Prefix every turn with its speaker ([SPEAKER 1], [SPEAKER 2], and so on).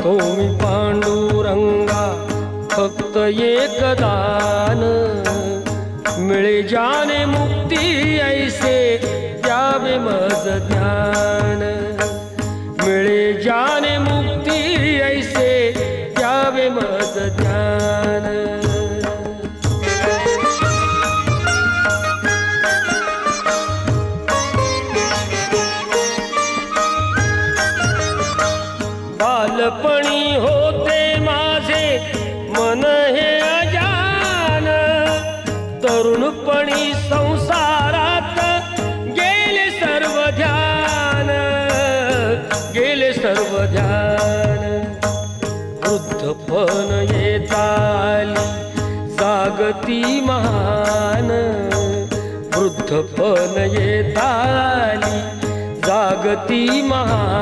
[SPEAKER 1] मागतो मी पांडुरंगा फक्त एक दान, मिळे जाने मुक्ती ऐसे द्यावे मज ज्ञान, मिळे जाने मुक्ती ऐसे द्यावे मज ज्ञान। बालपणी होते माझे मन हे अजान, तरुणपणी संसारात गेले सर्व ध्यान, गेले सर्व ध्यान। वृद्धपण येताली जागती महान, वृद्धपण येताली जागती महान।